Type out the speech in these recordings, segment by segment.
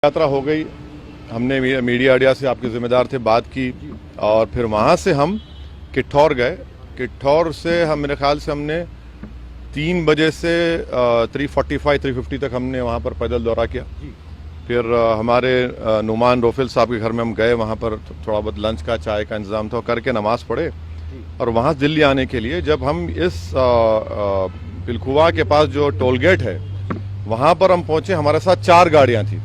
यात्रा हो गई, हमने मीडिया अड्डा से आपके जिम्मेदार थे बात की और फिर वहाँ से हम किठौर गए। किठौर से हम मेरे ख्याल से हमने 3 बजे से 3:45-3:50 तक हमने वहाँ पर पैदल दौरा किया। फिर हमारे नुमान रोफिल साहब के घर में हम गए, वहाँ पर थोड़ा बहुत लंच का चाय का इंतज़ाम था, करके नमाज पढ़े और वहाँ दिल्ली आने के लिए जब हम इस पिलखुवा के पास जो टोल गेट है वहाँ पर हम पहुँचे, हमारे साथ 4 गाड़ियाँ थी।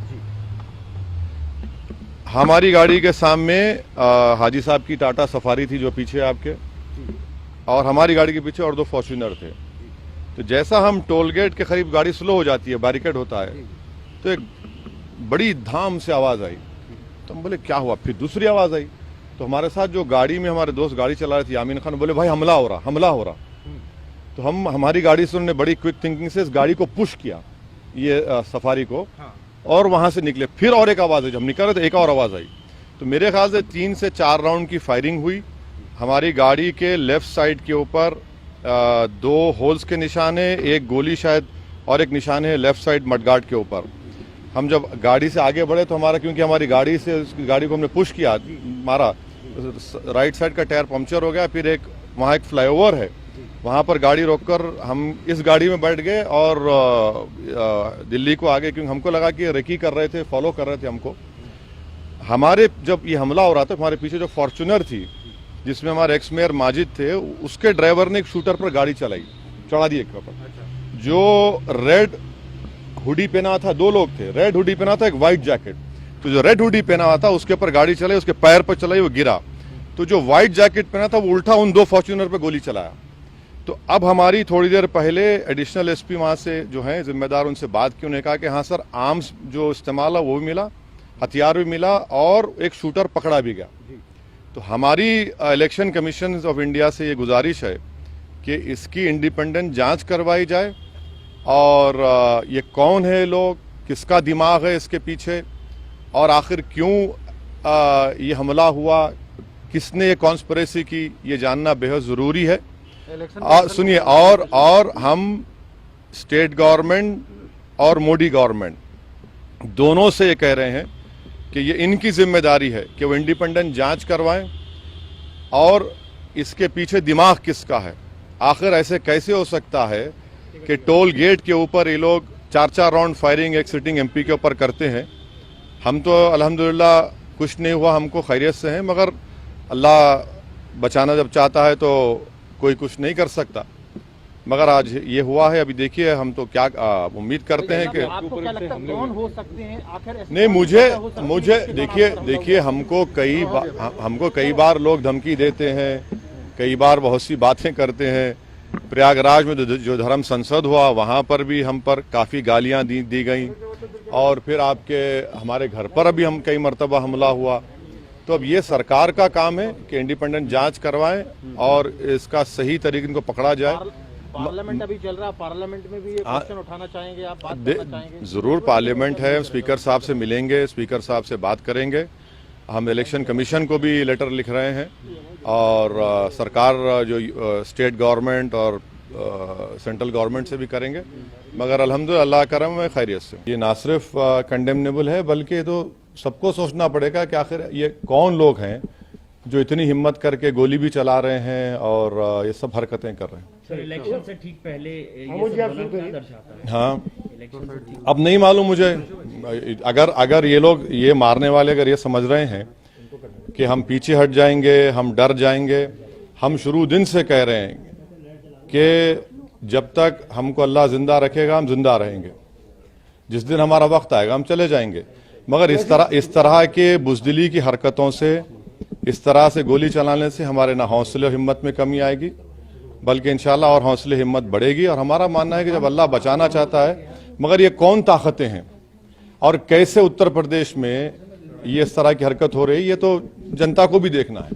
हमारी गाड़ी के सामने हाजी साहब की टाटा सफारी थी जो पीछे आपके, और हमारी गाड़ी के पीछे और 2 फॉर्च्यूनर थे। तो जैसा हम टोल गेट के करीब गाड़ी स्लो हो जाती है, बैरिकेड होता है, तो एक बड़ी धाम से आवाज़ आई। तो हम बोले क्या हुआ, फिर दूसरी आवाज़ आई। तो हमारे साथ जो गाड़ी में हमारे दोस्त गाड़ी चला रहे थे यामीन खान, बोले भाई हमला हो रहा, हमला हो रहा। तो हमारी गाड़ी से उन्होंने बड़ी क्विक थिंकिंग से इस गाड़ी को पुश किया, ये सफारी को, और वहां से निकले। फिर और एक आवाज़ आई, जब निकल रहे थे एक और आवाज़ आई। तो मेरे ख्याल से 3 से 4 राउंड की फायरिंग हुई। हमारी गाड़ी के लेफ्ट साइड के ऊपर 2 होल्स के निशान है, एक गोली शायद, और एक निशान है लेफ्ट साइड मडगार्ड के ऊपर। हम जब गाड़ी से आगे बढ़े तो क्योंकि हमारी गाड़ी से गाड़ी को हमने पुश किया, मारा, राइट साइड का टायर पंक्चर हो गया। फिर वहाँ एक फ्लाईओवर है, वहाँ पर गाड़ी रोककर हम इस गाड़ी में बैठ गए और दिल्ली को आगे, क्योंकि हमको लगा कि रेकी कर रहे थे, फॉलो कर रहे थे हमको। हमारे जब ये हमला हो रहा था, हमारे पीछे जो फॉर्च्यूनर थी जिसमें हमारे एक्स मेयर माजिद थे, उसके ड्राइवर ने एक शूटर पर गाड़ी चलाई, चढ़ा दी एक पर। जो रेड हुडी पहना था, 2 लोग थे, रेड हुडी पहना था, एक व्हाइट जैकेट। तो जो रेड हुडी पहना हुआ था उसके ऊपर गाड़ी चलाई, उसके पैर पर चलाई, वो गिरा। तो जो व्हाइट जैकेट पहना था वो उल्टा उन 2 फॉर्च्यूनर पर गोली चलाया। तो अब हमारी थोड़ी देर पहले एडिशनल एसपी वहाँ से जो है जिम्मेदार, उनसे बात की। उन्होंने कहा कि हाँ सर, आर्म्स जो इस्तेमाल है वो भी मिला, हथियार भी मिला, और एक शूटर पकड़ा भी गया। तो हमारी इलेक्शन कमीशन ऑफ इंडिया से ये गुजारिश है कि इसकी इंडिपेंडेंट जांच करवाई जाए, और ये कौन है लोग, किसका दिमाग है इसके पीछे, और आखिर क्यों ये हमला हुआ, किसने ये कॉन्स्पिरेसी की, ये जानना बेहद ज़रूरी है। सुनिए, और हम स्टेट गवर्नमेंट और मोदी गवर्नमेंट दोनों से ये कह रहे हैं कि ये इनकी जिम्मेदारी है कि वो इंडिपेंडेंट जांच करवाएं, और इसके पीछे दिमाग किसका है। आखिर ऐसे कैसे हो सकता है कि टोल गेट के ऊपर ये लोग 4-4 राउंड फायरिंग एक सिटिंग एमपी के ऊपर करते हैं। हम तो अल्हम्दुलिल्लाह कुछ नहीं हुआ, हमको खैरियत से हैं, मगर अल्लाह बचाना जब चाहता है तो कोई कुछ नहीं कर सकता। मगर आज ये हुआ है। अभी देखिए, हम तो क्या उम्मीद करते हैं कि आपको क्या लगता है कौन हो सकते हैं आखिर? नहीं, मुझे देखिए हमको कई बार लोग धमकी देते हैं, कई बार बहुत सी बातें करते हैं। प्रयागराज में जो धर्म संसद हुआ वहाँ पर भी हम पर काफ़ी गालियाँ दी गई, और फिर हमारे घर पर अभी हम कई मरतबा हमला हुआ। तो अब ये सरकार का काम है कि इंडिपेंडेंट जांच करवाएं और इसका सही तरीके इनको पकड़ा जाए। पार्लियामेंट अभी चल रहा, पार्लियामेंट में भी ये क्वेश्चन उठाना चाहेंगे आप, बात करना चाहेंगे? जरूर, पार्लियामेंट है, स्पीकर साहब से मिलेंगे, स्पीकर साहब से बात करेंगे। हम इलेक्शन कमीशन को भी लेटर लिख रहे हैं, और सरकार जो स्टेट गवर्नमेंट और सेंट्रल गवर्नमेंट से भी करेंगे। मगर अल्हम्दुलिल्लाह अल्लाह करम है, खैरियत से। ये ना सिर्फ कंडेमनेबल है, बल्कि तो सबको सोचना पड़ेगा कि आखिर ये कौन लोग हैं जो इतनी हिम्मत करके गोली भी चला रहे हैं और ये सब हरकतें कर रहे हैं। सर, इलेक्शन से ठीक पहले ये सब क्या दर्शाता है? हाँ, इलेक्शन से ठीक अब नहीं मालूम मुझे। अगर ये लोग, ये मारने वाले अगर ये समझ रहे हैं कि हम पीछे हट जाएंगे, हम डर जाएंगे, हम शुरू दिन से कह रहे हैं कि जब तक हमको अल्लाह जिंदा रखेगा हम जिंदा रहेंगे, जिस दिन हमारा वक्त आएगा हम चले जाएंगे। मगर इस तरह के बुज़दिली की हरकतों से, इस तरह से गोली चलाने से हमारे ना हौसले और हिम्मत में कमी आएगी, बल्कि इंशाल्लाह और हौसले हिम्मत बढ़ेगी। और हमारा मानना है कि जब अल्लाह बचाना चाहता है, मगर ये कौन ताकतें हैं और कैसे उत्तर प्रदेश में ये इस तरह की हरकत हो रही है, ये तो जनता को भी देखना है।